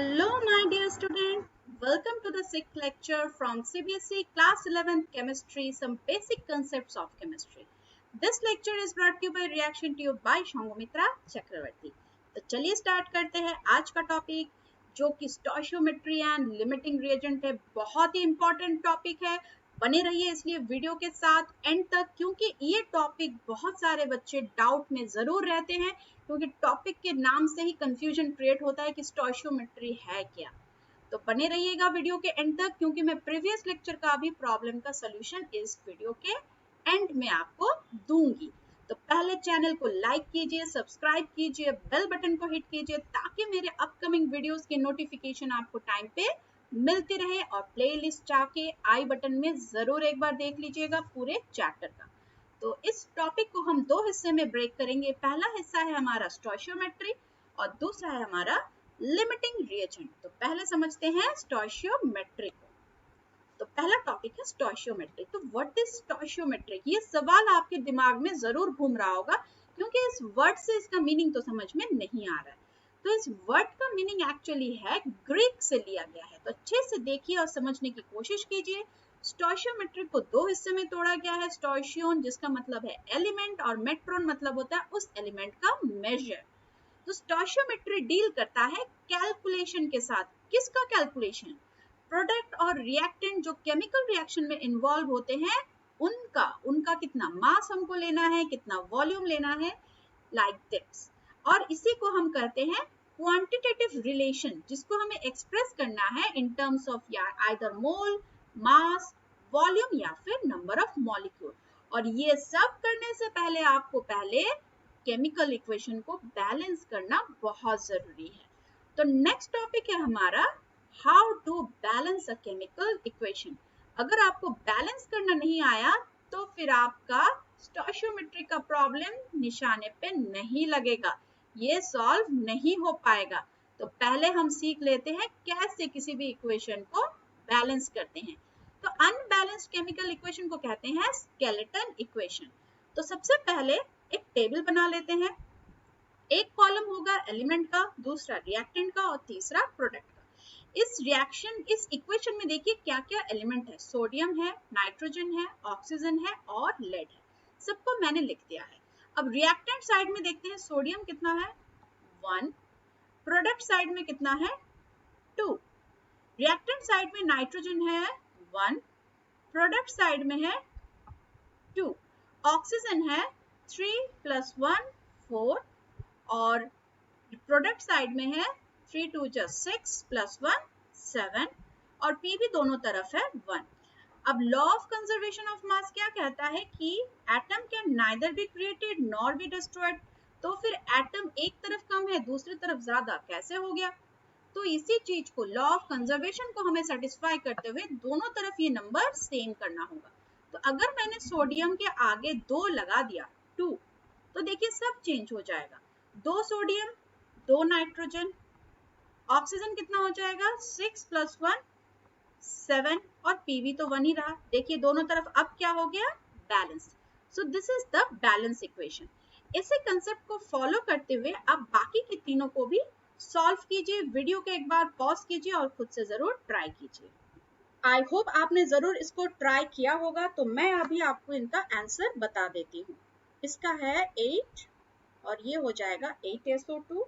Hello, my dear student. Welcome to the sixth lecture from CBSE Class 11th Chemistry, some basic concepts of chemistry. This lecture is brought to you by Reaction Tube by Shangomitra Chakravarti. तो चलिए start करते हैं आज का topic जो कि stoichiometry and limiting reagent है। बहुत ही इंपॉर्टेंट टॉपिक है, बने रहिए इसलिए वीडियो के साथ एंड तक, क्योंकि ये टॉपिक बहुत सारे बच्चे डाउट में जरूर रहते हैं, क्योंकि टॉपिक के नाम से ही कंफ्यूजन क्रिएट होता है कि स्टोइशियोमेट्री है क्या। तो बने रहिएगा वीडियो के एंड तक, क्योंकि मैं प्रीवियस लेक्चर का भी प्रॉब्लम का सॉल्यूशन इस वीडियो के एंड में आपको दूंगी। तो पहले चैनल को लाइक कीजिए, सब्सक्राइब कीजिए, बेल बटन को हिट कीजिए ताकि मेरे अपकमिंग वीडियोस की नोटिफिकेशन आपको टाइम पे मिलती रहे, और प्लेलिस्ट जाके आई बटन में जरूर एक बार देख लीजिएगा पूरे चैप्टर का। तो इस टॉपिक को हम दो हिस्से में ब्रेक करेंगे। पहला हिस्सा है हमारा स्टोइशियोमेट्री और दूसरा है हमारा लिमिटिंग रिएजेंट। तो पहले समझते हैं स्टोइशियोमेट्री को। तो पहला टॉपिक है स्टोइशियोमेट्री। तो व्हाट इज स्टोइशियोमेट्री, ये सवाल आपके दिमाग में जरूर घूम रहा होगा, क्योंकि इस वर्ड से इसका मीनिंग तो समझ में नहीं आ रहा है। तो इस वर्ड का मीनिंग एक्चुअली है ग्रीक से लिया गया है। तो अच्छे से देखिए और समझने की कोशिश कीजिए। स्टोइशियोमेट्री को दो हिस्से में तोड़ा गया है। स्टोइशियोन जिसका मतलब है एलिमेंट और मेट्रोन मतलब होता है उस एलिमेंट का मेजर। तो स्टोइशियोमेट्री डील करता है कैलकुलेशन के साथ। किसका कैलकुलेशन? प्रोडक्ट और रिएक्टेंट जो केमिकल रिएक्शन में इन्वॉल्व होते हैं उनका कितना मास हमको लेना है, कितना वॉल्यूम लेना है, लाइक दिस। और इसी को हम कहते हैं क्वांटिटेटिव रिलेशन, जिसको हमें एक्सप्रेस करना है in terms of either mole, mass, volume या फिर नंबर ऑफ मॉलिक्यूल। और ये सब करने से पहले आपको पहले केमिकल इक्वेशन को बैलेंस करना बहुत जरूरी है। तो नेक्स्ट टॉपिक है हमारा how to balance a chemical equation. अगर आपको बैलेंस करना नहीं आया तो फिर आपका स्टोइशियोमेट्री का प्रॉब्लम निशाने पे नहीं लगेगा, ये सॉल्व नहीं हो पाएगा। तो पहले हम सीख लेते हैं कैसे किसी भी इक्वेशन को बैलेंस करते हैं। तो अनबैलेंस्ड केमिकल इक्वेशन को कहते हैं स्केलेटन इक्वेशन। तो सबसे पहले एक टेबल बना लेते हैं। एक कॉलम होगा एलिमेंट का, दूसरा रिएक्टेंट का और तीसरा प्रोडक्ट का। इस इक्वेशन में देखिए क्या क्या एलिमेंट है। सोडियम है, नाइट्रोजन है, ऑक्सीजन है और लेड है। सबको मैंने लिख दिया है। अब रिएक्टेंट साइड में देखते हैं सोडियम कितना है 1, प्रोडक्ट साइड में कितना है 2। रिएक्टेंट साइड में नाइट्रोजन है 1, प्रोडक्ट साइड में है 2। ऑक्सीजन है 3 + 1 4 और प्रोडक्ट साइड में है 3 2 6 + 1 7 और P भी दोनों तरफ है 1। अब law of conservation of mass क्या कहता है कि atom can neither be created nor be destroyed. तो फिर एटम एक तरफ कम है दूसरी तरफ ज्यादा कैसे हो गया? तो इसी चीज को लॉ ऑफ कंजर्वेशन को हमें सेटिस्फाई करते हुए दोनों तरफ ये नंबर सेम करना होगा। तो अगर मैंने सोडियम के आगे 2 लगा दिया 2, तो देखिए सब चेंज हो जाएगा। 2 सोडियम 2 नाइट्रोजन, ऑक्सीजन कितना हो जाएगा 6 + 1 7 और P भी तो 1 ही रहा। देखिए दोनों तरफ अब क्या हो गया balance. So this is the balance equation. इसी कंसेप्ट को फॉलो करते हुए अब बाकी के तीनों को भी सॉल्व कीजिए। वीडियो को एक बार पॉज कीजिए और खुद से जरूर ट्राई कीजिए। आई होप आपने जरूर इसको ट्राई किया होगा। तो मैं अभी आपको इनका आंसर बता देती हूँ। इसका है 8 और ये हो जाएगा 8SO2,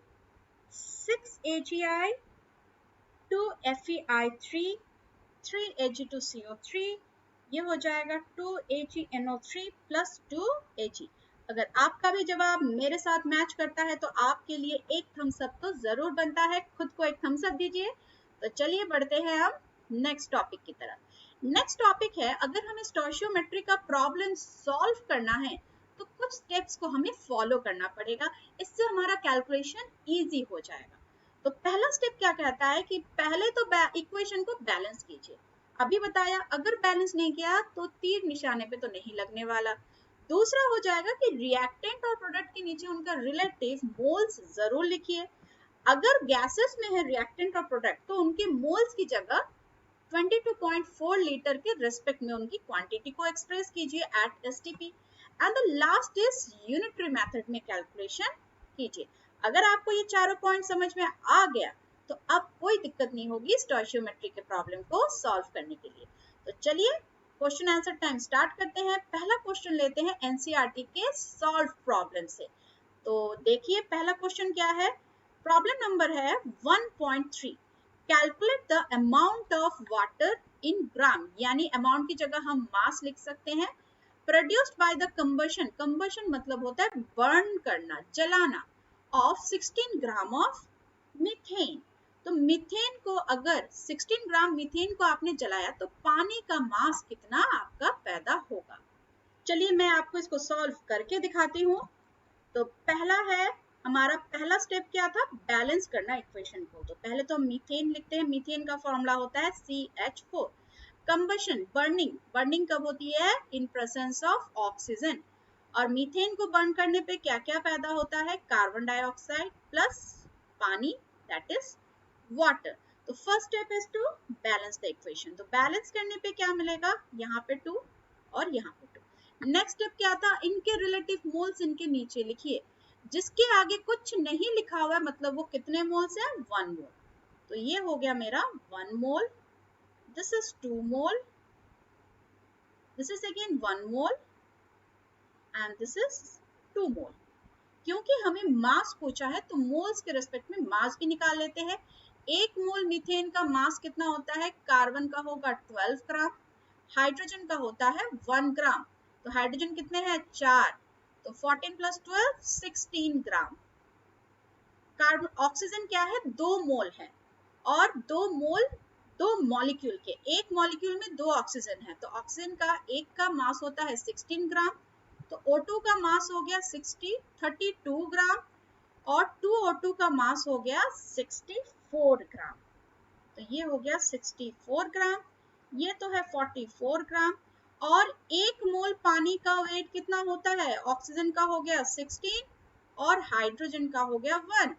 6 AgI, 2 FeI3, 3 Ag2CO3, ये हो जाएगा 2 AgNO3 + 2 Ag। अगर आपका भी जवाब मेरे साथ मैच करता है तो आपके लिए एक थम्स अप तो जरूर बनता है। खुद को एक थम्स अप दीजिए। तो चलिए बढ़ते हैं अब नेक्स्ट टॉपिक की तरफ। नेक्स्ट टॉपिक है, अगर हमें स्टोइशियोमेट्री का प्रॉब्लम सॉल्व करना है तो कुछ स्टेप्स को हमें फॉलो करना पड़ेगा। इससे हमारा कैलकुलेशन इजी हो जाएगा। तो पहला स्टेप क्या कहता है कि पहले तो इक्वेशन को बैलेंस कीजिए। अभी बताया अगर बैलेंस नहीं किया तो तीर निशाने पे तो नहीं लगने वाला। दूसरा हो जाएगा कि रिएक्टेंट और प्रोडक्ट के नीचे उनका रिलेटिव मोल्स जरूर लिखिए। अगर गैसेस में है रिएक्टेंट और प्रोडक्ट तो उनके मोल्स की जगह 22.4 लीटर के रेस्पेक्ट में उनकी क्वांटिटी को एक्सप्रेस कीजिए at STP। And the last is unitary method में कैलकुलेशन कीजिए। अगर आपको ये चारों पॉइंट समझ में आ गया तो अब कोई दिक्कत नहीं होगी स्टोइचियोमेट्री के प्रॉब्लम को सॉल्व करने के लिए। तो चलिए क्वेश्चन आंसर टाइम स्टार्ट करते हैं। पहला क्वेश्चन लेते हैं एनसीईआरटी के सॉल्व प्रॉब्लम से। तो देखिए पहला क्वेश्चन क्या है। प्रॉब्लम नंबर है 1.3। Calculate the amount of water in gram, यानी अमाउंट की जगह हम मास लिख सकते हैं, produced by the combustion, combustion मतलब होता है बर्न करना, जलाना, ऑफ 16 ग्राम ऑफ मीथेन। तो मीथेन को अगर 16 ग्राम मीथेन को आपने जलाया तो पानी का मास कितना आपका पैदा होगा। चलिए मैं आपको इसको सॉल्व करके दिखाती हूँ। तो पहला है हमारा, पहला स्टेप क्या था, बैलेंस करना इक्वेशन को। तो पहले तो हम मीथेन लिखते हैं। मीथेन का फॉर्मूला होता है CH4। कंबशन, बर्निंग, बर्निंग कब होती है, इन प्रेजेंस ऑफ ऑक्सीजन। और मीथेन को बर्न करने पे क्या क्या पैदा होता है, कार्बन डाइऑक्साइड प्लस पानी, दैट इज वाटर। तो first step is to balance the equation. तो बैलेंस करने पे क्या मिलेगा, यहाँ पे 2 और यहाँ पे 2। नेक्स्ट स्टेप क्या था, इनके रिलेटिव मोल्स इनके नीचे लिखिए। जिसके आगे कुछ नहीं लिखा हुआ है मतलब वो कितने मोल्स है, 1 मोल। तो ये हो गया मेरा 1 mole, this is 2 mole, this is again 1 mole and this is 2 mole. क्योंकि हमें मास पूछा है तो मोल्स के रेस्पेक्ट में मास भी निकाल लेते हैं। 1 मोल मीथेन का मास कितना होता है, कार्बन का होगा 12 ग्राम, हाइड्रोजन का होता है 1 ग्राम। तो हाइड्रोजन कितने हैं, 4, तो 14 प्लस 12 16 ग्राम। कार्बन, ऑक्सीजन क्या है, 2 मोल है, और 2 मोल 2 मॉलिक्यूल के, एक मॉलिक्यूल में 2 ऑक्सीजन है। तो ऑक्सीजन का एक का मास होता है 16 ग्राम, तो O2 का मास हो गया 32 ग्राम, और 2O2 का मास हो गया 64 ग्राम। तो ये हो गया 64 ग्राम, ये तो है 44 ग्राम। और 1 मोल पानी का वेट कितना होता है, ऑक्सीजन का हो गया 16 और हाइड्रोजन का हो गया 1।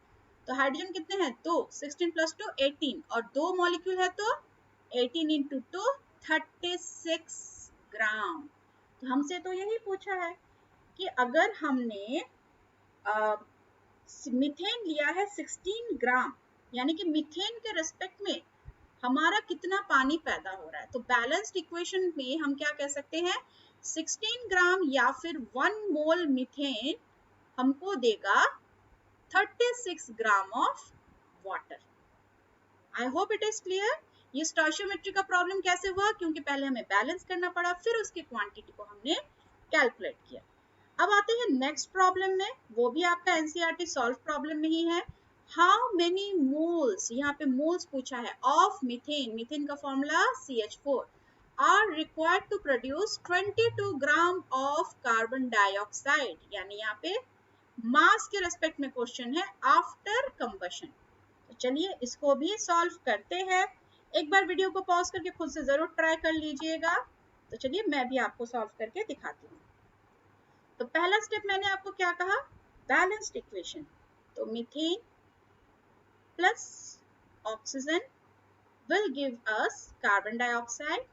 तो हाइड्रोजन कितने हैं, 2, 16 प्लस 2 18, और 2 मॉलिक्यूल है तो 18 इंटू 2 36 ग्राम। तो हमसे तो यही पूछा है कि अगर हमने मीथेन लिया है 16 ग्राम, यानी कि मीथेन के रेस्पेक्ट में हमारा कितना पानी पैदा हो रहा है। तो बैलेंस्ड इक्वेशन में हम क्या कह सकते हैं, 16 ग्राम या फिर 1 मोल मीथेन हमको देगा 36 gram of water. I hope it is clear. ये स्टोइचियोमेट्री का प्रॉब्लम कैसे हुआ, क्योंकि पहले हमें बैलेंस करना पड़ा, फिर उसकी क्वांटिटी को हमने कैलकुलेट किया। अब आते हैं नेक्स्ट प्रॉब्लम में, वो भी आपका एनसीईआरटी सॉल्व प्रॉब्लम में ही है। हाउ मेनी मोल्स, यहाँ पे मोल्स पूछा है, ऑफ मीथेन, मीथेन का formula CH4, are required to produce 22 gram of carbon dioxide. यानी यहाँ पे मास के रेस्पेक्ट में क्वेश्चन है आफ्टर कंबशन। तो चलिए इसको भी सॉल्व करते हैं। एक बार वीडियो को पॉज करके खुद से जरूर ट्राई कर लीजिएगा। तो चलिए मैं भी आपको सॉल्व करके दिखाती हूँ। तो पहला स्टेप मैंने आपको क्या कहा, बैलेंस्ड इक्वेशन। तो methane plus oxygen will give us carbon dioxide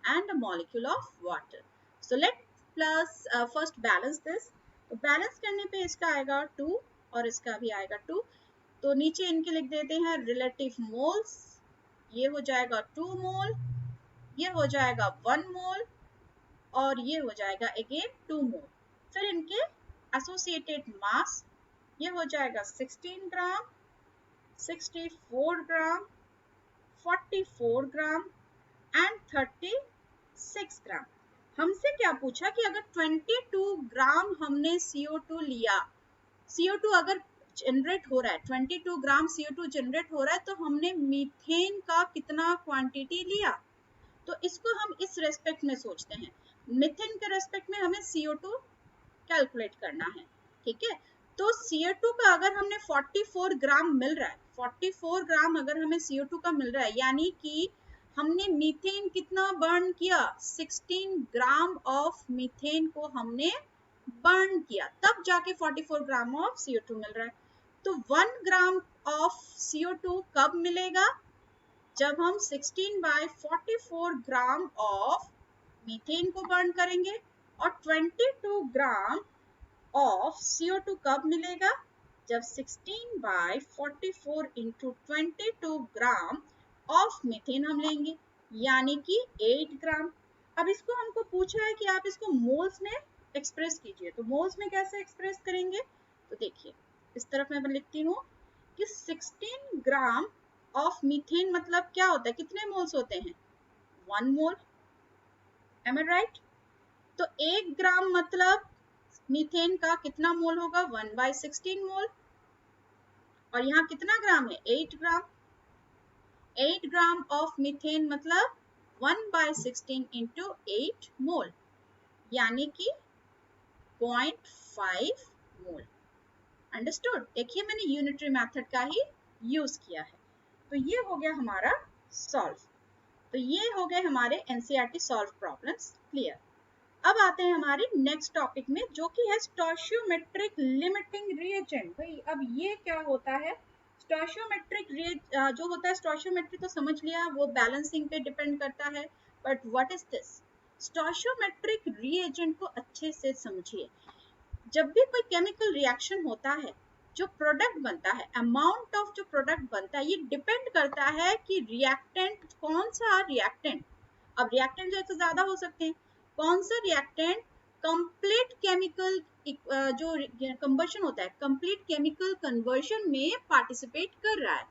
and a molecule of water. So let plus first balance this. तो बैलेंस करने पे इसका आएगा 2 और इसका भी आएगा 2। तो नीचे इनके लिख देते हैं रिलेटिव मोल्स। ये हो जाएगा 2 मोल, ये हो जाएगा 1 मोल, और ये हो जाएगा अगेन 2 मोल। फिर इनके एसोसिएटेड मास, ये हो जाएगा 16 ग्राम, 64 ग्राम, 44 ग्राम एंड 36 ग्राम। हमसे क्या पूछा कि अगर 22 ग्राम हमने CO2 लिया, CO2 अगर जनरेट हो रहा है, 22 ग्राम CO2 जनरेट हो रहा है, तो हमने मीथेन का कितना क्वांटिटी लिया। तो इसको हम इस रेस्पेक्ट में सोचते हैं, मीथेन के रेस्पेक्ट में हमें CO2 कैलकुलेट करना है, ठीक है। तो CO2 का अगर हमने 44 ग्राम मिल रहा है, 44 ग्राम अगर हमें CO2 का मिल रहा है, यानी कि हमने मीथेन कितना बर्न किया, 16 ग्राम ऑफ मीथेन को हमने बर्न किया, तब जाके 44 ग्राम ऑफ CO2 मिल रहा है। तो 1 ग्राम ऑफ CO2 कब मिलेगा, जब हम 16/44 ग्राम ऑफ मीथेन को बर्न करेंगे। और 22 ग्राम ऑफ CO2 कब मिलेगा, जब 16/44 इंटू 22 ग्राम ऑफ मीथेन हम लेंगे, यानी कि 8 ग्राम। अब इसको हमको पूछा है कि आप इसको मोल्स में एक्सप्रेस कीजिए, तो मोल्स में कैसे एक्सप्रेस करेंगे? तो देखिए इस तरफ मैं लिखती हूँ कि 16 ग्राम ऑफ मीथेन मतलब क्या होता है, कितने मोल्स होते हैं? 1 मोल, एम आई राइट? तो 1 ग्राम मतलब मीथेन का कितना मोल होगा? 1/16 मोल। और यहाँ कितना ग्राम है? 8 ग्राम। 8 ग्राम ऑफ मीथेन मतलब 1/16 इंटू 8 मोल, यानी कि 0.5 मोल। अंडरस्टूड? देखिए मैंने यूनिटरी मेथड का ही यूज किया है। तो ये हो गया हमारा सॉल्व। तो ये हो गए हमारे एनसीईआरटी सॉल्व प्रॉब्लम्स क्लियर। अब आते हैं हमारे नेक्स्ट टॉपिक में, जो कि है स्टोइचियोमेट्रिक लिमिटिंग रिएजेंट। भाई अब ये क्या होता है? स्टोइचियोमेट्रिक जो होता है, स्टोइचियोमेट्री तो समझ लिया, वो बैलेंसिंग पे डिपेंड करता है, but what is this? Stoichiometric reagent को अच्छे से समझिए। जब भी कोई केमिकल रिएक्शन होता है, जो प्रोडक्ट बनता है, अमाउंट ऑफ जो प्रोडक्ट बनता है, ये डिपेंड करता है कि रिएक्टेंट कौन सा रिएक्टेंट, अब रिएक्टेंट जो एक से ज्यादा हो सकते हैं, कौन सा रिएक्टेंट कंप्लीट केमिकल जो कंबशन होता है, कंप्लीट केमिकल कन्वर्शन में पार्टिसिपेट कर रहा है,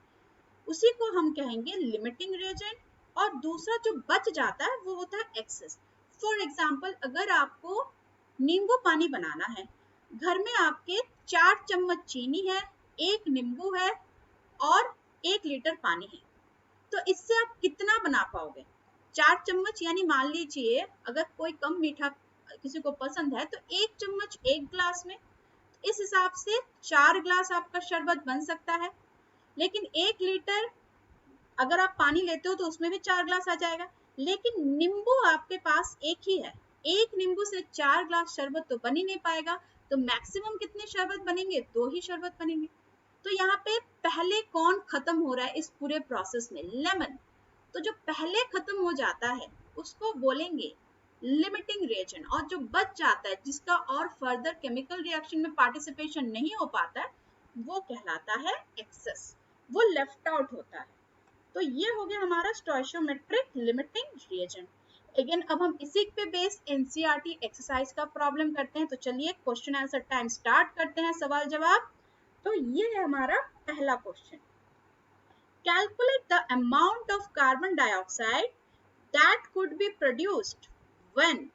उसी को हम कहेंगे लिमिटिंग रिएजेंट। और दूसरा जो बच जाता है वो होता है एक्सेस। फॉर एग्जाम्पल, अगर आपको नींबू पानी बनाना है, घर में आपके 4 चम्मच चीनी है, 1 नींबू है और 1 लीटर पानी है, तो इससे आप कितना बना पाओगे? 4 चम्मच, यानी मान लीजिए अगर कोई कम मीठा किसी को पसंद है तो 1 चम्मच 1 ग्लास में, इस हिसाब से 4 ग्लास आपका शरबत बन सकता है। लेकिन 1 लीटर अगर आप पानी लेते हो तो उसमें भी 4 ग्लास आ जाएगा। लेकिन नींबू आपके पास एक ही है, 1 नींबू से 4 ग्लास शरबत तो बन ही नहीं पाएगा। तो मैक्सिमम कितने शरबत बनेंगे? 2 ही शरबत बनेंगे। तो यहाँ पे पहले कौन खत्म हो रहा है इस पूरे प्रोसेस में? लेमन। तो जो पहले खत्म हो जाता है उसको बोलेंगे लिमिटिंग रिएजेंट, और जो बच जाता है, जिसका और फर्दर केमिकल रिएक्शन में पार्टिसिपेशन नहीं हो पाता है, वो कहलाता है एक्सेस, वो लेफ्ट आउट होता है। तो ये हो गया हमारा स्टोइचियोमेट्रिक लिमिटिंग रिएजेंट। अगेन अब हम इसी पे बेस एनसीईआरटी एक्सरसाइज का प्रॉब्लम करते हैं। तो चलिए क्वेश्चन आंसर टाइम स्टार्ट करते हैं, सवाल जवाब। तो ये है हमारा पहला question. Calculate the amount of carbon dioxide that could be produced when,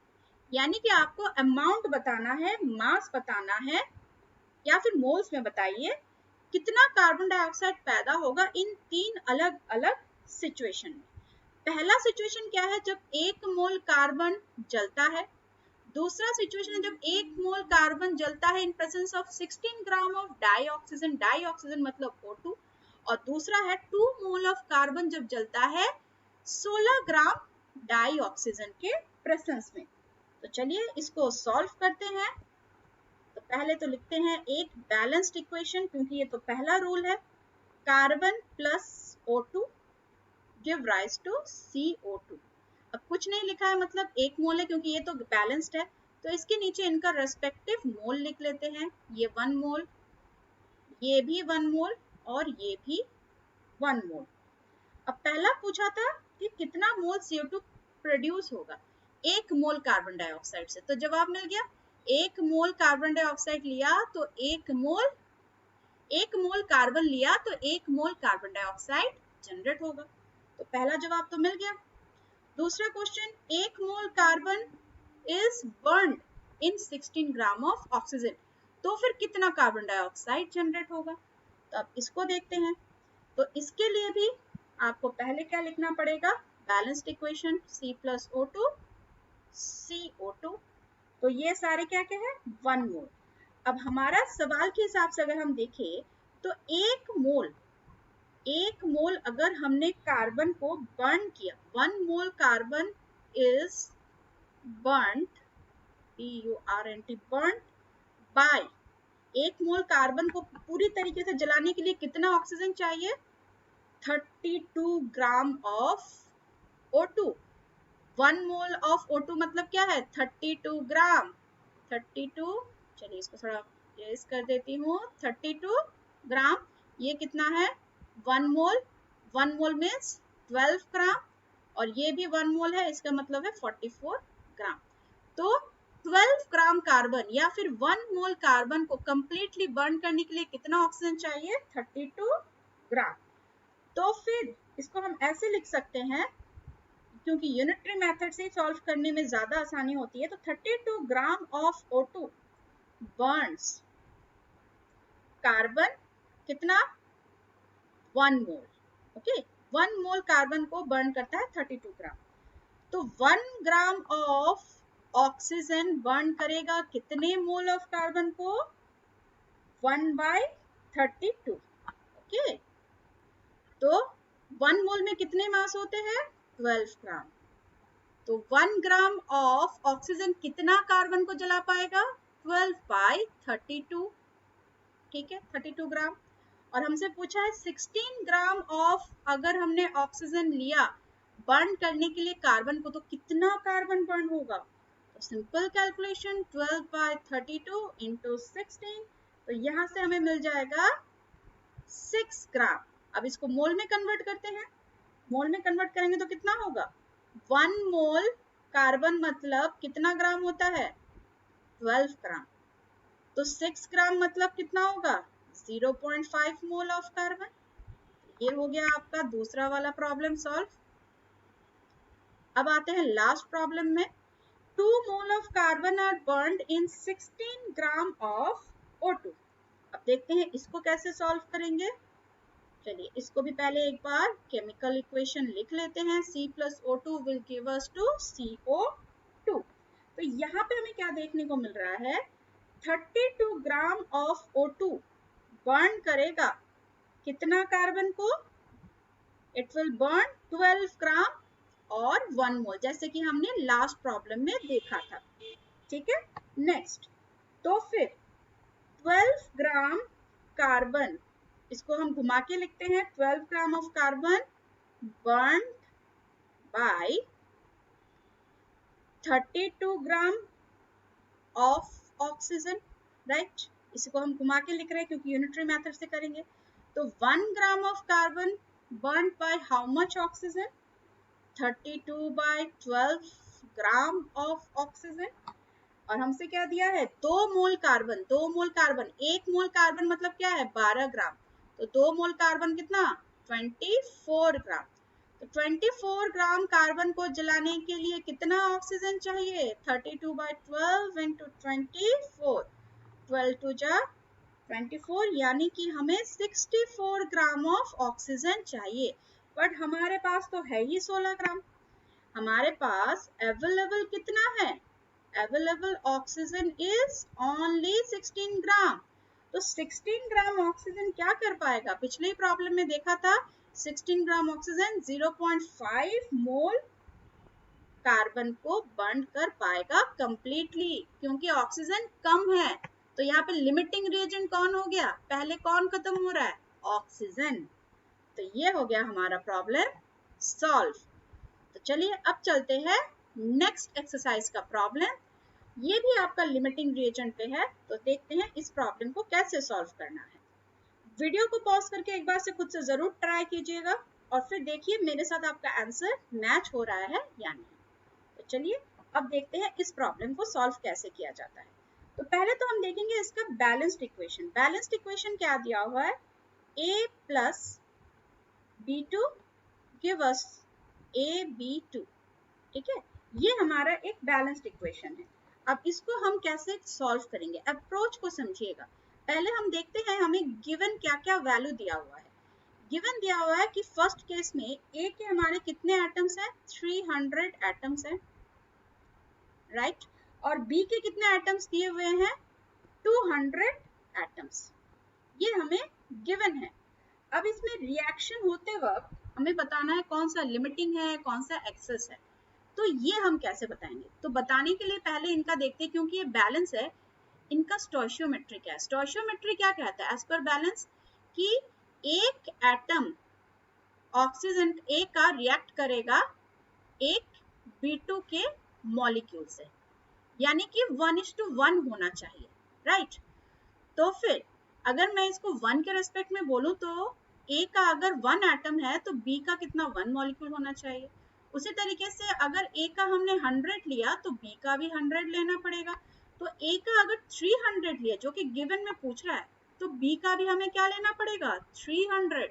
यानी कि आपको अमाउंट बताना है, मास बताना है, या फिर मोल्स में बताइए कितना कार्बन डाइऑक्साइड पैदा होगा इन 3 अलग अलग सिचुएशन में। पहला सिचुएशन क्या है? जब 1 मोल कार्बन जलता है। दूसरा सिचुएशन है जब 1 मोल कार्बन जलता है in presence of 16 gram of dioxygen, dioxygen मतलब O2। और दूसरा है 2 मोल ऑफ कार्बन जब जलता है 16 ग्राम डाइऑक्सीजन के प्रेजेंस में। तो चलिए इसको सॉल्व करते हैं। तो पहले तो लिखते हैं एक बैलेंस्ड इक्वेशन, क्योंकि ये तो पहला रूल है, carbon plus O2 give rise to CO2। अब कुछ नहीं लिखा है मतलब 1 मोल है, क्योंकि ये तो बैलेंस्ड है, तो इसके नीचे इनका रेस्पेक्टिव मोल लिख लेते हैं। ये 1 मोल, ये भी 1 मोल और ये भी 1 मोल। अब पहला पूछा था कि कितना मोल CO2 प्रोड्यूस होगा 1 मोल कार्बन डाइऑक्साइड से, तो जवाब मिल गया। 1 मोल कार्बन डाइऑक्साइड लिया तो 1 मोल कार्बन लिया तो 1 मोल कार्बन डाइऑक्साइड जनरेट होगा। तो पहला जवाब तो मिल गया। दूसरा question, 1 mole carbon is burned in 16 gram of oxygen, तो फिर कितना कार्बन डाइऑक्साइड जनरेट होगा? तो अब इसको देखते हैं। तो इसके लिए भी आपको पहले क्या लिखना पड़ेगा? Balanced equation C plus O2 CO2। तो ये सारे क्या क्या है? 1 मोल। अब हमारा सवाल के हिसाब से अगर हम देखें तो 1 मोल अगर हमने कार्बन को बर्न किया, 1 mole carbon is burnt, burnt by, 1 mole carbon को पूरी तरीके से जलाने के लिए कितना ऑक्सीजन चाहिए? 32 gram of O2। 1 mole of O2 मतलब क्या है? 32 ग्राम। 32, चलिए इसको थोड़ा इरेज कर देती हूँ, 32 ग्राम। ये कितना है 1 मोल, 1 मोल मीन्स 12 ग्राम, और ये भी 1 मोल है, इसका मतलब है 44 ग्राम। तो 12 ग्राम कार्बन या फिर 1 मोल कार्बन को कंप्लीटली बर्न करने के लिए कितना ऑक्सीजन चाहिए 32 ग्राम। तो फिर इसको हम ऐसे लिख सकते हैं, क्योंकि यूनिटरी मेथड से सॉल्व करने में ज्यादा आसानी होती है, तो 32 gram of O2 Burns carbon कितना 1 मोल। ओके, 1 मोल कार्बन को बर्न करता है 32 ग्राम। तो 1 ग्राम ऑफ ऑक्सीजन बर्न करेगा कितने मोल ऑफ कार्बन को 1/32। ओके, तो 1 मोल में कितने मास होते हैं 12 ग्राम। तो 1 ग्राम ऑफ ऑक्सीजन कितना कार्बन को जला पाएगा 12/32। ठीक है, 32 ग्राम। और हमसे पूछा है 16 ग्राम ऑफ, अगर हमने ऑक्सीजन लिया बर्न करने के लिए कार्बन को, तो कितना कार्बन बर्न होगा। तो सिंपल कैलकुलेशन 12/32 इंटू 16, तो यहाँ से हमें मिल जाएगा 6 ग्राम। अब इसको मोल में कन्वर्ट करते हैं, मोल में कन्वर्ट करेंगे तो कितना होगा 1 मोल कार्बन मतलब कितना ग्राम होता है 12 ग्राम। तो 6 ग्राम मतलब कितना होगा 0.5 मोल ऑफ कार्बन। ये हो गया आपका दूसरा वाला प्रॉब्लम सॉल्व। अब आते हैं लास्ट प्रॉब्लम में। 2 mole of carbon are burned in 16 gram of O2। अब देखते हैं इसको कैसे सॉल्व करेंगे। चलिए इसको भी पहले एक बार केमिकल इक्वेशन लिख लेते हैं। C+O2 will give us to CO2। तो यहाँ पे हमें क्या देखने को मिल रहा है 32 ग्राम ऑफ O2 बर्न करेगा कितना कार्बन को, इट विल बर्न 12 ग्राम और 1 मोल, जैसे कि हमने लास्ट प्रॉब्लम में देखा था। ठीक है, नेक्स्ट, तो फिर 12 ग्राम कार्बन, इसको हम घुमा के लिखते हैं 12 gram of carbon burn by 32 gram of oxygen, right. इसको हम घुमा के लिख रहे हैं क्योंकि यूनिटरी मेथड से करेंगे। तो 1 ग्राम of carbon burn by how much oxygen 32/12 gram of oxygen. और हमसे क्या दिया है 2 mole carbon, 2 mole carbon, 1 mole carbon मतलब क्या है 12 ग्राम, तो 2 मोल कार्बन कितना 24 ग्राम। तो 24 ग्राम कार्बन को जलाने के लिए कितना ऑक्सीजन चाहिए 32/12 इंटू 24, 12 टू जा 24, यानी कि हमें 64 ग्राम ऑफ ऑक्सीजन चाहिए। बट हमारे पास तो है ही 16 ग्राम। हमारे पास अवेलेबल कितना है, अवेलेबल ऑक्सीजन इज ओनली 16 ग्राम। तो 16 ग्राम ऑक्सीजन क्या कर पाएगा, पिछले प्रॉब्लम में देखा था 16 ग्राम ऑक्सीजन 0.5 मोल कार्बन को बर्न कर पाएगा कंप्लीटली, क्योंकि ऑक्सीजन कम है। तो यहाँ पे लिमिटिंग रिएजेंट कौन हो गया, पहले कौन खत्म हो रहा है ऑक्सीजन। तो ये हो गया हमारा प्रॉब्लम सॉल्व। तो चलिए अब चलते हैं नेक्स्ट एक्सरसाइज का प्रॉब्लम। ये भी आपका लिमिटिंग रिएजेंट पे है, तो देखते हैं इस प्रॉब्लम को कैसे सॉल्व करना है। वीडियो को पॉज करके एक बार से खुद से जरूर ट्राई कीजिएगा और फिर देखिए मेरे साथ आपका आंसर मैच हो रहा है या नहीं। तो चलिए अब देखते हैं इस प्रॉब्लम को सॉल्व कैसे किया जाता है। तो पहले तो हम देखेंगे इसका बैलेंस्ड इक्वेशन। बैलेंस्ड इक्वेशन क्या दिया हुआ है, a plus b2 give us ab2। ठीक है, ये हमारा एक बैलेंस्ड इक्वेशन है। अब इसको हम कैसे सॉल्व करेंगे, अप्रोच को समझिएगा। पहले हम देखते हैं हमें गिवन क्या क्या वैल्यू दिया हुआ है। गिवन दिया हुआ है कि फर्स्ट केस में ए के हमारे कितने एटम्स हैं 300 एटम्स हैं, राइट। और बी के कितने एटम्स दिए हुए हैं 200 एटम्स, ये हमें गिवन है। अब इसमें रिएक्शन होते वक्त हमें बताना है कौन सा लिमिटिंग है कौन सा एक्सेस है। तो ये हम कैसे बताएंगे, तो बताने के लिए पहले इनका देखते हैं, क्योंकि ये बैलेंस है, इनका स्टोइशियोमेट्री क्या है। स्टोइशियोमेट्री क्या कहता है एज पर बैलेंस, कि एक एटम ऑक्सीजन ए का रिएक्ट करेगा एक B2 के मॉलिक्यूल से, यानी कि 1:1 होना चाहिए, राइट। तो फिर अगर मैं इसको 1 के रेस्पेक्ट में बोलूं तो A का अगर 1 एटम है तो B का कितना 1 मॉलिक्यूल होना चाहिए। उसी तरीके से अगर A का हमने 100 लिया तो B का भी 100 लेना पड़ेगा। तो A का अगर 300 लिया जो कि गिवन में पूछ रहा है तो B का भी हमें क्या लेना पड़ेगा 300।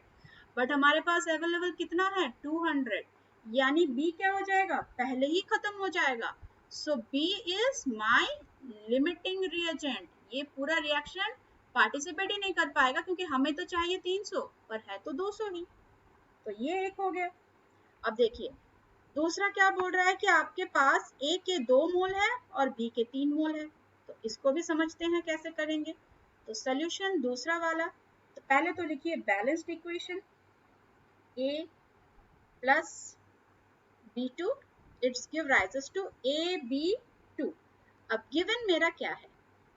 बट हमारे पास अवेलेबल कितना है 200, यानी B क्या हो जाएगा पहले ही खत्म हो जाएगा। सो B is my limiting reagent. ये पूरा रिएक्शन पार्टिसिपेट ही नहीं कर पाएगा क्योंकि हमें तो चाहिए 300 पर है तो 200 ही। तो ये एक हो गया। अब देखिए दूसरा क्या बोल रहा है कि आपके पास A के 2 मोल है और B के 3 मोल है। तो इसको भी समझते हैं कैसे करेंगे। तो सोल्यूशन दूसरा वाला, तो पहले तो लिखिए balanced equation A plus B2 it's give rises to AB2। अब गिवन मेरा क्या है,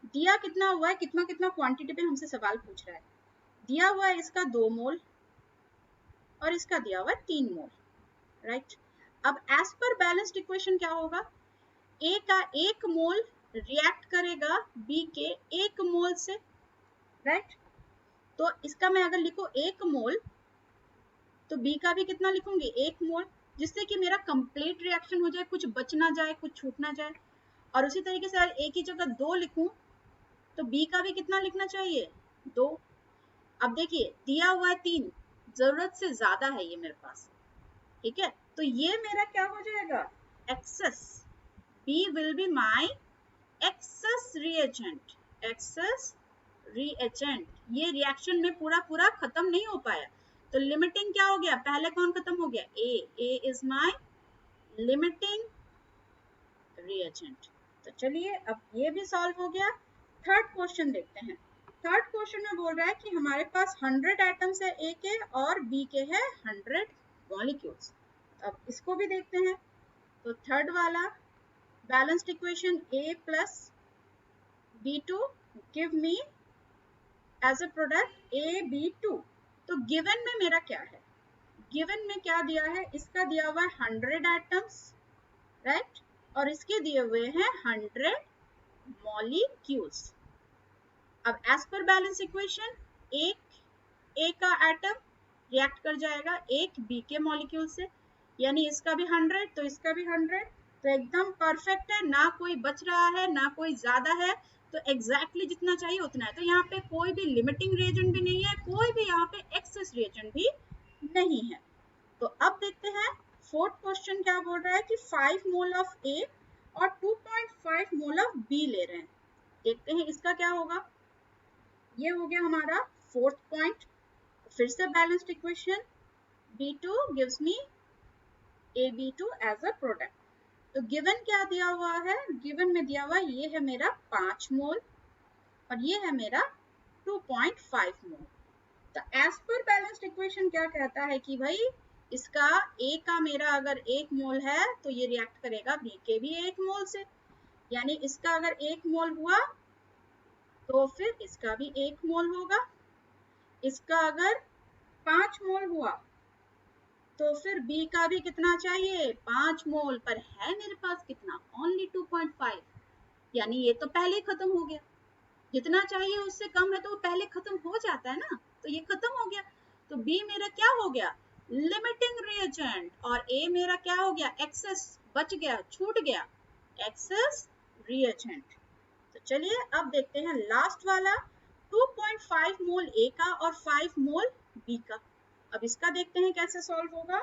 दिया कितना हुआ है, कितना कितना क्वांटिटी पे हमसे सवाल पूछ रहा है। दिया हुआ है इसका 2 मोल और इसका दिया हुआ है 3 मोल, राइट। अब एज पर बैलेंस्ड इक्वेशन क्या होगा, ए का 1 मोल रिएक्ट करेगा बी के 1 मोल से, राइट। तो इसका मैं अगर लिखूं 1 मोल तो बी का भी कितना लिखूंगी 1 मोल, जिससे कि मेरा कंप्लीट रिएक्शन हो जाए, कुछ बच ना जाए, कुछ छूट ना जाए। और उसी तरीके से ए की जगह 2 लिखूं तो बी का भी कितना लिखना चाहिए 2। अब देखिए दिया हुआ है 3, जरूरत से ज्यादा है ये मेरे पास, ठीक है। तो ये मेरा क्या हो जाएगा excess, B will be my excess reagent, excess reagent। ये रिएक्शन में पूरा पूरा खत्म नहीं हो पाया तो लिमिटिंग क्या हो गया, पहले कौन खत्म हो गया A is my limiting reagent। तो चलिए अब ये भी सॉल्व हो गया। थर्ड क्वेश्चन देखते हैं। थर्ड क्वेश्चन में बोल रहा है कि हमारे पास 100 एटम्स है A के और B के है 100 मॉलिक्यूल्स। अब इसको भी देखते हैं। तो थर्ड वाला balanced equation A plus B2 give me as a product AB2। तो गिवन में मेरा क्या है, गिवन में क्या दिया है, इसका दिया हुआ है 100 एटम्स, राइट, और इसके दिए हुए हैं 100 मॉलिक्यूल्स। अब एज पर बैलेंस इक्वेशन एक ए का एटम रिएक्ट कर जाएगा एक बी के मॉलिक्यूल से, यानी इसका भी 100 तो इसका भी 100, तो एकदम परफेक्ट है, ना कोई बच रहा है ना कोई ज्यादा है, तो एग्जैक्टली जितना चाहिए उतना है। तो यहाँ पे कोई भी लिमिटिंग रिएजेंट भी नहीं है, कोई भी यहाँ पे एक्सेस रिएजेंट भी नहीं है। तो अब देखते हैं फोर्थ क्वेश्चन क्या बोल रहा है कि 5 मोल ऑफ ए और 2.5 मोल ऑफ बी ले रहे हैं। देखते हैं इसका क्या होगा। ये हो गया हमारा फोर्थ पॉइंट। फिर से balanced equation B2 gives me AB2 as a product। तो गिवन क्या दिया हुआ है, गिवन में दिया हुआ ये है मेरा 5 मोल और ये है मेरा 2.5 मोल। तो एज पर बैलेंस्ड इक्वेशन क्या कहता है कि भाई इसका A का मेरा अगर 1 मोल है तो ये रिएक्ट करेगा B के भी 1 मोल से, यानी इसका अगर 1 मोल हुआ तो फिर इसका भी 1 मोल होगा। इसका अगर 5 मोल हुआ तो फिर B का भी कितना चाहिए 5 मोल, पर है मेरे पास कितना ओनली 2.5, यानी ये तो पहले ही खत्म हो गया। जितना चाहिए उससे कम है तो वो पहले खत्म हो जाता है ना, तो ये खत्म हो गया। तो B मेरा क्या हो गया लिमिटिंग रिएजेंट और A मेरा क्या हो गया एक्सेस, बच गया, छूट गया, एक्सेस रिएजेंट। तो चलिए अब देखते हैं लास्ट वाला 2.5 मोल A का और 5 मोल B का। अब इसका देखते हैं कैसे सॉल्व होगा।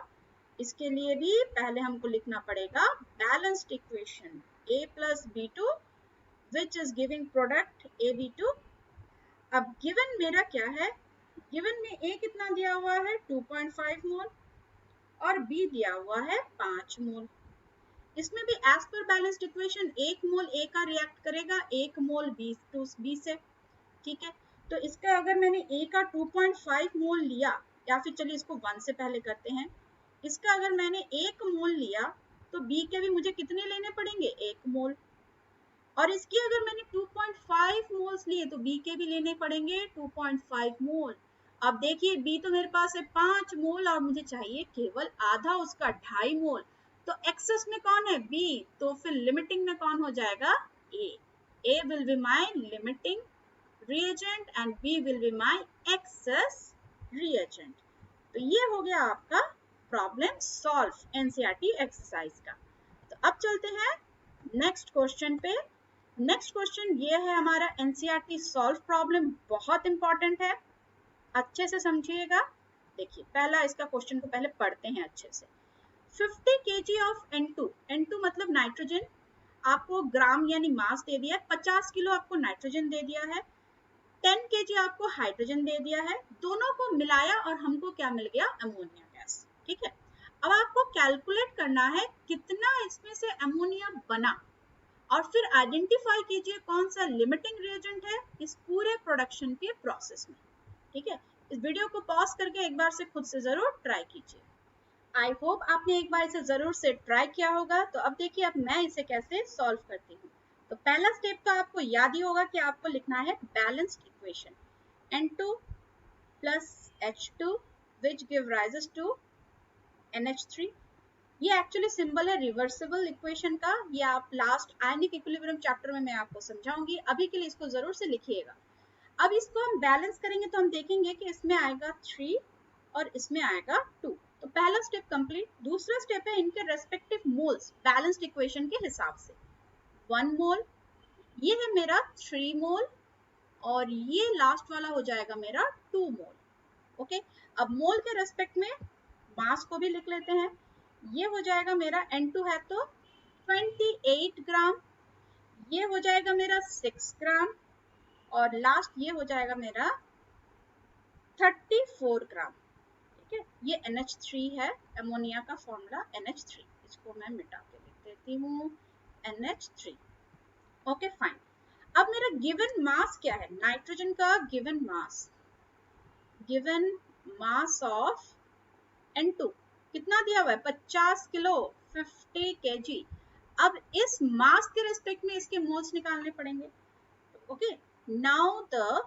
इसके लिए भी पहले हमको लिखना पड़ेगा balanced equation A plus B2 which is giving product AB2। अब गिवन मेरा क्या है, गिवन में A कितना दिया हुआ है 2.5 मोल और B दिया हुआ है 5 मोल। इसमें भी एज पर बैलेंस्ड इक्वेशन 1 मोल A का रिएक्ट करेगा 1 मोल B से, ठीक है। तो इसका अगर मैंने A का 2.5 मोल लिया, या फिर चलिए इसको 1 से पहले करते हैं, इसका अगर मैंने 1 मोल लिया तो B के भी मुझे कितने लेने पड़ेंगे 1 मोल, और इसकी अगर मैंने 2.5 मोल्स लिए तो B के भी लेने पड़ेंगे 2.5 मोल। अब देखिए B तो मेरे पास है 5 मोल और मुझे चाहिए केवल आधा उसका 2.5 मोल, तो एक्सेस में कौन है B, तो फिर लिमिटिंग में कौन हो जाएगा A। A will be my limiting reagent and B will be my excess reagent. तो ये हो गया आपका प्रॉब्लम सॉल्व एनसीईआरटी एक्सरसाइज का। तो अब चलते हैं नेक्स्ट क्वेश्चन पे। नेक्स्ट क्वेश्चन ये है हमारा एनसीईआरटी सॉल्व प्रॉब्लम, बहुत इंपॉर्टेंट है, अच्छे से समझिएगा। देखिए पहला इसका क्वेश्चन को पहले पढ़ते हैं अच्छे से। 50 kg ऑफ N2, N2 मतलब नाइट्रोजन, आपको ग्राम यानी मास दे दिया है, 50 किलो आपको नाइट्रोजन दे दिया है, 10 kg आपको हाइड्रोजन दे दिया है, दोनों को मिलाया और हमको क्या मिल गया, अमोनिया गैस। ठीक है, अब आपको कैलकुलेट करना है कितना इसमें से अमोनिया बना और फिर आइडेंटिफाई कीजिए कौन सा लिमिटिंग रिएजेंट है इस पूरे प्रोडक्शन के प्रोसेस में। ठीक है, इस वीडियो को पॉज करके एक बार से खुद से जरूर ट्राई कीजिए। आई होप आपने एक बार इसे जरूर से ट्राई किया होगा। तो अब देखिए अब मैं इसे कैसे सॉल्व करती हूँ। तो पहला स्टेप तो आपको याद ही होगा कि आपको लिखना है balanced equation N2 plus H2 which give rises to NH3। ये एक्चुअली सिंबल है रिवर्सिबल इक्वेशन का, ये आप लास्ट आयनिक इक्विलिब्रियम चैप्टर में मैं आपको समझाऊंगी, अभी के लिए इसको जरूर से लिखिएगा। अब इसको हम बैलेंस करेंगे तो हम देखेंगे कि इसमें आएगा 3 और इसमें आएगा 2। तो पहला स्टेप कंप्लीट। दूसरा स्टेप है इनके रेस्पेक्टिव मोल्स बैलेंस्ड इक्वेशन के हिसाब से। 1 मोल, ये है मेरा 3 मोल और ये लास्ट वाला हो जाएगा मेरा 2 मोल। ओके, अब मोल के रेस्पेक्ट में मास को भी लिख लेते हैं। ये हो जाएगा मेरा N2 है तो 28 ग्राम, ये हो जाएगा मेरा 6 ग्राम और लास्ट ये हो जाएगा मेरा 34 ग्राम। ठीक है, ये NH3 है, अमोनिया का फॉर्मूला NH3, इसको मैं मिटा के लिख देती हूँ NH3। Okay fine. अब मेरा गिवन मास क्या है, नाइट्रोजन का गिवन मास ऑफ N2 कितना दिया हुआ है, 50 किलो 50 kg। अब इस मास के रेस्पेक्ट में इसके मोल्स निकालने पड़ेंगे। Okay, now the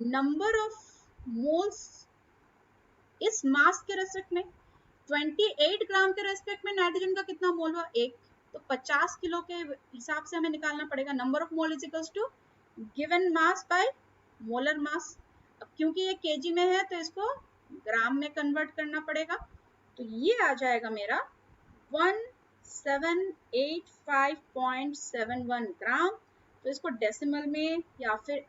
number of moles इस मास के रेस्पेक्ट में 28 ग्राम के रेस्पेक्ट में नाइट्रोजन का कितना मोल हुआ, 1। तो 50 किलो के हिसाब से हमें निकालना पड़ेगा number of mole is equals to given mass by molar mass. अब क्योंकि ये केजी में है तो इसको ग्राम में कन्वर्ट करना पड़ेगा। तो ये आ जाएगा मेरा 1785.71 ग्राम। तो इसको डेसिमल में या फिर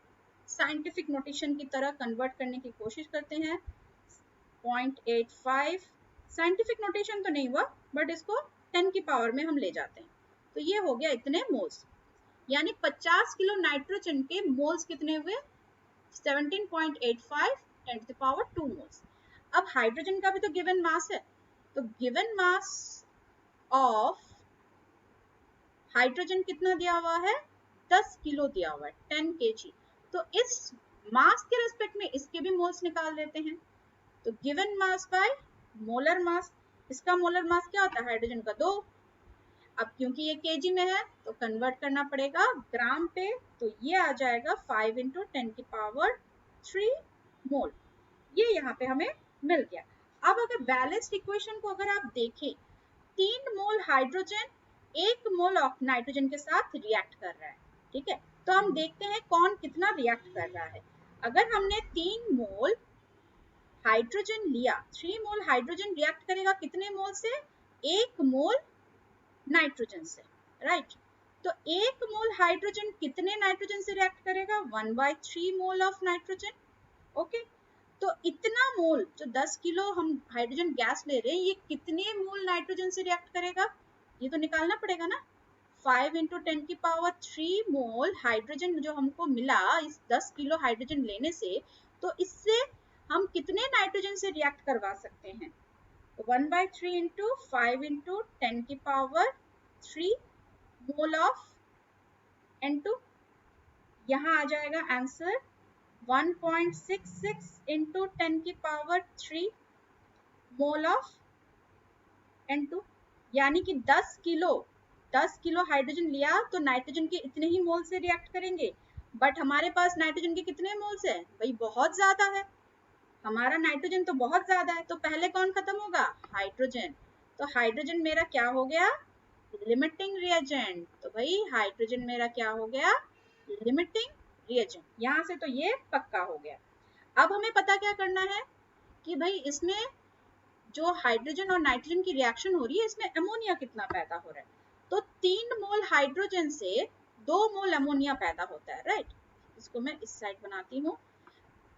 साइंटिफिक नोटेशन की तरह कन्वर्ट करने की कोशिश करते हैं। 0.85 साइंटिफिक नोटेशन तो नहीं हुआ बट इसको 10 की पावर में हम ले जाते हैं। तो ये हो गया इतने मोल्स, यानी 50 किलो नाइट्रोजन के मोल्स कितने हुए, 17.85 10 to the power 2 मोल्स। अब हाइड्रोजन का भी तो गिवन मास है, तो गिवन मास ऑफ हाइड्रोजन कितना दिया हुआ है, 10 किलो दिया हुआ है, 10 kg। तो इस मास के रेस्पेक्ट में इसके भी मोल्स निकाल देते हैं। तो गिवन मास बाय मोलर मास, इसका मोलर मास क्या होता है, हाइड्रोजन का 2। अब क्योंकि ये केजी में है तो कन्वर्ट करना पड़ेगा ग्राम पे। तो ये आ जाएगा 5 × 10 की पावर 3 मोल। ये यहाँ पे हमें मिल गया। अब अगर बैलेंस्ड इक्वेशन को अगर आप देखें, 3 मोल हाइड्रोजन 1 मोल नाइट्रोजन के साथ रिएक्ट कर रहा है। ठीक है, तो हम देखते हैं कौन कितना रिएक्ट कर रहा है। अगर हमने 3 मोल हाइड्रोजन लिया, 3 मोल हाइड्रोजन रिएक्ट करेगा कितने मोल से, 1 मोल नाइट्रोजन से, राइट। तो 1 मोल हाइड्रोजन कितने नाइट्रोजन से रिएक्ट करेगा, 1/3 मोल ऑफ नाइट्रोजन। ओके, तो इतना मोल जो 10 किलो हम हाइड्रोजन गैस ले रहे हैं, ये कितने मोल नाइट्रोजन से रिएक्ट करेगा, ये तो निकालना पड़ेगा ना। 5 × 10 की पावर 3 मोल हाइड्रोजन जो हमको मिला इस 10 किलो हाइड्रोजन लेने से, तो इससे हम कितने नाइट्रोजन से रिएक्ट करवा सकते हैं। तो 1/3 × 5 × 10 की पावर 3 मोल ऑफ N2। यहाँ आ जाएगा आंसर 1.66 × 10 की पावर 3 मोल ऑफ N2। यानी कि 10 किलो हाइड्रोजन लिया तो नाइट्रोजन के इतने ही मोल से रिएक्ट करेंगे, बट हमारे पास नाइट्रोजन के कितने मोल्स है, भाई बहुत ज्यादा है, हमारा नाइट्रोजन तो बहुत ज्यादा है। तो पहले कौन खत्म होगा, हाइड्रोजन। तो हाइड्रोजन मेरा क्या हो गया, लिमिटिंग रिएजेंट। तो भाई हाइड्रोजन मेरा क्या हो गया, लिमिटिंग रिएजेंट। यहाँ से तो ये पक्का हो गया। अब हमें पता क्या करना है कि भाई इसमें जो हाइड्रोजन और नाइट्रोजन की रिएक्शन हो रही है, इसमें अमोनिया कितना पैदा हो रहा है। तो 3 मोल हाइड्रोजन से 2 मोल अमोनिया पैदा होता है, राइट। इसको मैं इस साइड बनाती हूँ।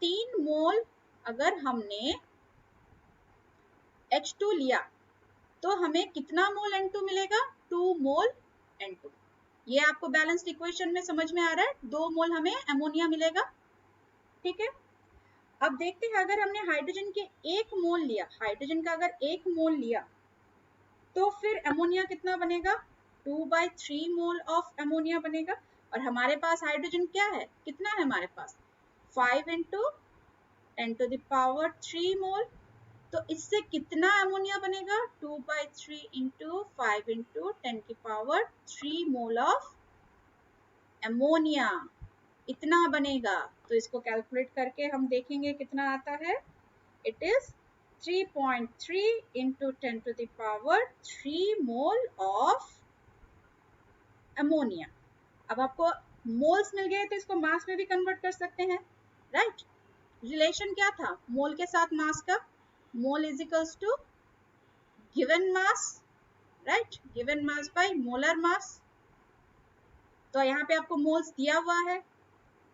3 मोल अगर हमने H2 लिया तो हमें कितना मोल N2 मिलेगा, 2 मोल N2। ये आपको बैलेंस्ड इक्वेशन में समझ में आ रहा है, 2 मोल हमें अमोनिया मिलेगा, ठीक है। अब देखते हैं अगर हमने हाइड्रोजन के 1 मोल लिया, हाइड्रोजन का अगर 1 मोल लिया तो फिर अमोनिया कितना बनेगा, 2/3 मोल ऑफ अमोनिया बनेगा। और हमारे पास हाइड्रोजन क्या है, कितना है हमारे पास, 5 × 10⁻³ मोल। तो इससे कितना अमोनिया बनेगा, 2/3 × 5 × 10⁻³ मोल ऑफ अमोनिया, इतना बनेगा। तो इसको कैलकुलेट करके हम देखेंगे कितना आता है। It is 3.3 × 10⁻³ mole of ammonia. अब आपको मोल्स मिल गए तो इसको मास में भी कन्वर्ट कर सकते हैं, राइट। रिलेशन क्या था मोल के साथ मास का, mole is equals to given mass, right, given mass by molar mass. तो यहाँ पे आपको मोल्स दिया हुआ है,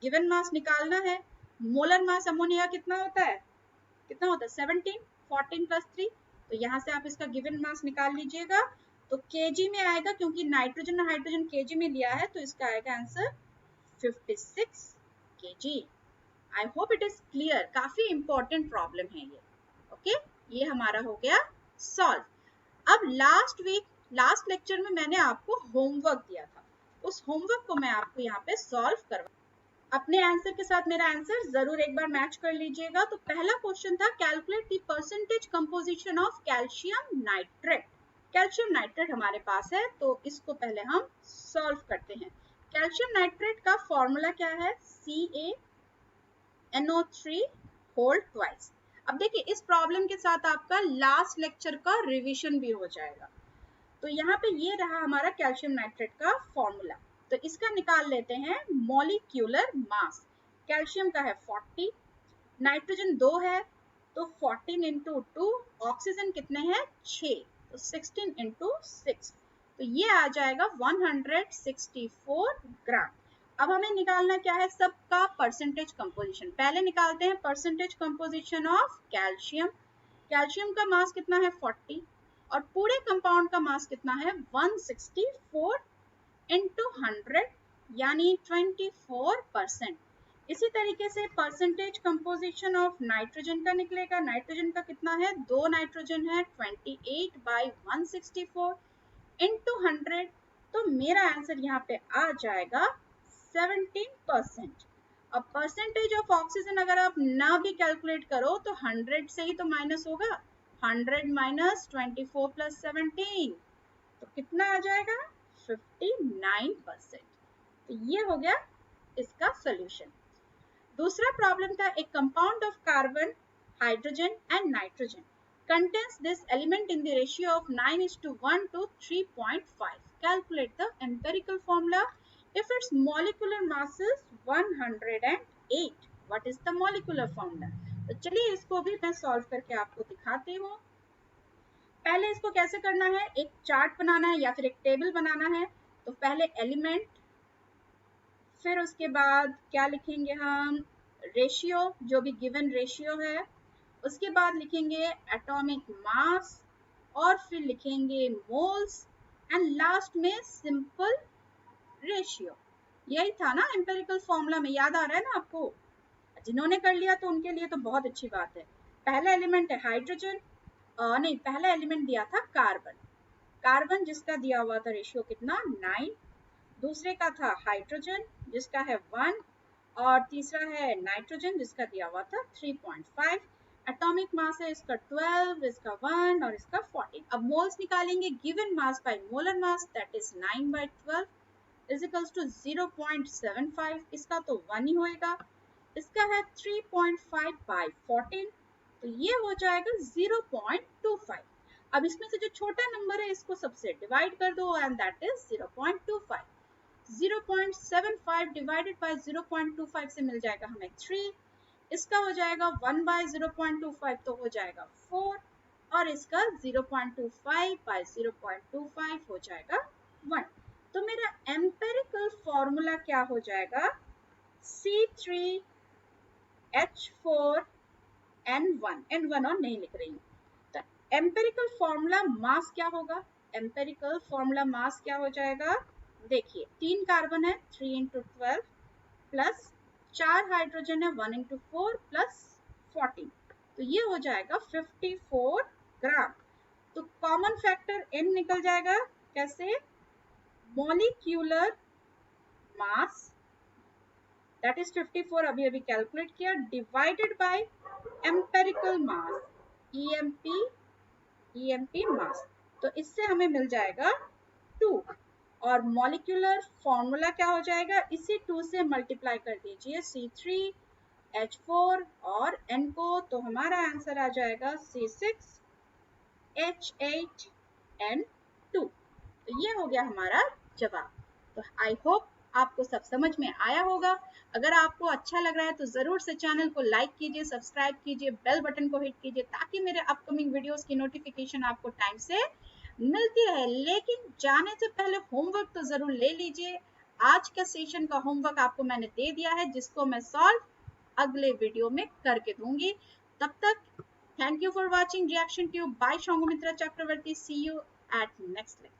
गिवन मास निकालना है। मोलर मास अमोनिया कितना होता है, कितना होता है 17, 14 + 3। तो यहाँ से आप इसका गिवन मास निकाल लीजिएगा। तो केजी में आएगा, क्योंकि नाइट्रोजन और हाइड्रोजन केजी में लिया है, तो इसका आएगा answer 56 kg। I hope it is clear, काफी इंपॉर्टेंट प्रॉब्लम है ये, ओके। ये हमारा हो गया सॉल्व। अब लास्ट लेक्चर में मैंने आपको होमवर्क दिया था, उस होमवर्क को मैं आपको यहाँ पे सॉल्व करवा, अपने आंसर के साथ मेरा आंसर जरूर एक बार मैच कर लीजिएगा। तो पहला क्वेश्चन था calculate the percentage composition of calcium nitrate. Calcium nitrate हमारे पास है, तो इसको पहले हम सॉल्व करते हैं। कैल्शियम नाइट्रेट का फॉर्मूला क्या है, CaNO3 होल ट्वाइस। अब देखिए इस प्रॉब्लम के साथ आपका लास्ट लेक्चर का रिवीजन भी हो जाएगा। तो यहाँ पे ये रहा हमारा कैल्शियम नाइट्रेट का फॉर्मूला। तो इसका निकाल लेते हैं मॉलिक्यूलर मास। कैल्शियम का है 40, नाइट्रोजन 2 है, तो 14 × 2, ऑक्सीजन कितने हैं 6, तो 16 × 6, तो ये आ जाएगा 164 ग्राम। अब हमें निकालना क्या है, सबका परसेंटेज कंपोजिशन। पहले निकालते हैं percentage composition of calcium. Calcium का मास कितना है 40 और पूरे कंपाउंड का मास कितना है 164 × 100 यानी 24%। इसी तरीके से परसेंटेज कंपोजिशन ऑफ नाइट्रोजन का निकलेगा। नाइट्रोजन का कितना है, 2 नाइट्रोजन है, 28/164 × 100, तो मेरा आंसर यहाँ पे आ जाएगा 17%। अब परसेंटेज ऑफ ऑक्सीजन अगर आप ना भी कैलकुलेट करो तो 100 से ही तो माइनस होगा, 100 - 24 + 17, तो कितना आ जाएगा 59%। तो ये हो गया इसका सोल्यूशन। दूसरा प्रॉब्लम था एक compound of carbon, hydrogen and nitrogen contains this element in the ratio of 9:1 to 3.5. Calculate the empirical formula if its molecular mass is 108. What is the molecular formula? तो चलिए इसको भी मैं सॉल्व करके आपको दिखाती हूँ। पहले इसको कैसे करना है, एक चार्ट बनाना है या फिर एक टेबल बनाना है। तो पहले एलिमेंट, फिर उसके बाद क्या लिखेंगे हम, रेशियो, जो भी गिवन रेशियो है, उसके बाद लिखेंगे एटॉमिक मास और फिर लिखेंगे मोल्स एंड लास्ट में सिंपल रेशियो। यही था ना एम्पिरिकल फॉर्मूला में, याद आ रहा है ना आपको। जिन्होंने कर लिया तो उनके लिए तो बहुत अच्छी बात है। पहला एलिमेंट है हाइड्रोजन, नहीं पहला एलिमेंट दिया था कार्बन, कार्बन जिसका दिया हुआ था रेशियो कितना 9, दूसरे का था हाइड्रोजन जिसका है 1 और तीसरा है नाइट्रोजन जिसका दिया हुआ था 3.5। एटॉमिक मास है इसका 12, इसका 1 और इसका 14। अब मोल्स निकालेंगे, given mass by molar mass that is 9/12 is equals to 0.75, इसका तो 1 ही होएगा, इसका है 3.5/14, तो ये हो जाएगा 0.25। अब इसमें से जो छोटा नंबर है इसको सबसे डिवाइड कर दो and that is 0.25। 0.75 divided by 0.25 से मिल जाएगा हमें 3, इसका हो जाएगा 1 बाय 0.25 तो हो जाएगा 4, और इसका 0.25 बाय 0.25 हो जाएगा 1। तो मेरा एम्पेरिकल फॉर्मूला क्या हो जाएगा, C3H4N1, N1 और नहीं लिख रही हूँ। तो एम्पेरिकल फॉर्मूला मास क्या होगा, एम्पेरिकल फॉर्मूला मास क्या हो जाएगा, देखिए 3 कार्बन है 3 इंटू 12 प्लस 4 हाइड्रोजन है 1 इंटू 4 प्लस 14, तो ये हो जाएगा 54 ग्राम। तो कॉमन फैक्टर n निकल जाएगा, कैसे, मॉलिक्यूलर मास दैट इज 54 अभी अभी कैलकुलेट किया, divided by empirical mass EMP मास, तो इससे हमें मिल जाएगा 2, और मॉलिक्यूलर फॉर्मूला क्या हो जाएगा, इसी 2 से मल्टीप्लाई कर दीजिए C3H4 और N को, तो हमारा आंसर आ जाएगा C6H8N2। तो ये हो गया हमारा जवाब। तो आई होप आपको सब समझ में आया होगा। अगर आपको अच्छा लग रहा है तो जरूर से चैनल को लाइक कीजिए, सब्सक्राइब कीजिए, बेल बटन को हिट कीजिए ताकि मेरे अपकमिंग वीडियोस की नोटिफिकेशन आपको टाइम से मिलती रहे। लेकिन जाने से पहले होमवर्क तो जरूर ले लीजिए। आज का सेशन का होमवर्क आपको मैंने दे दिया है, जिसको मैं सॉल्व अगले वीडियो में करके दूंगी। तब तक thank you for watching reaction tube by Sanghamitra Chakraborty. See you at next lecture.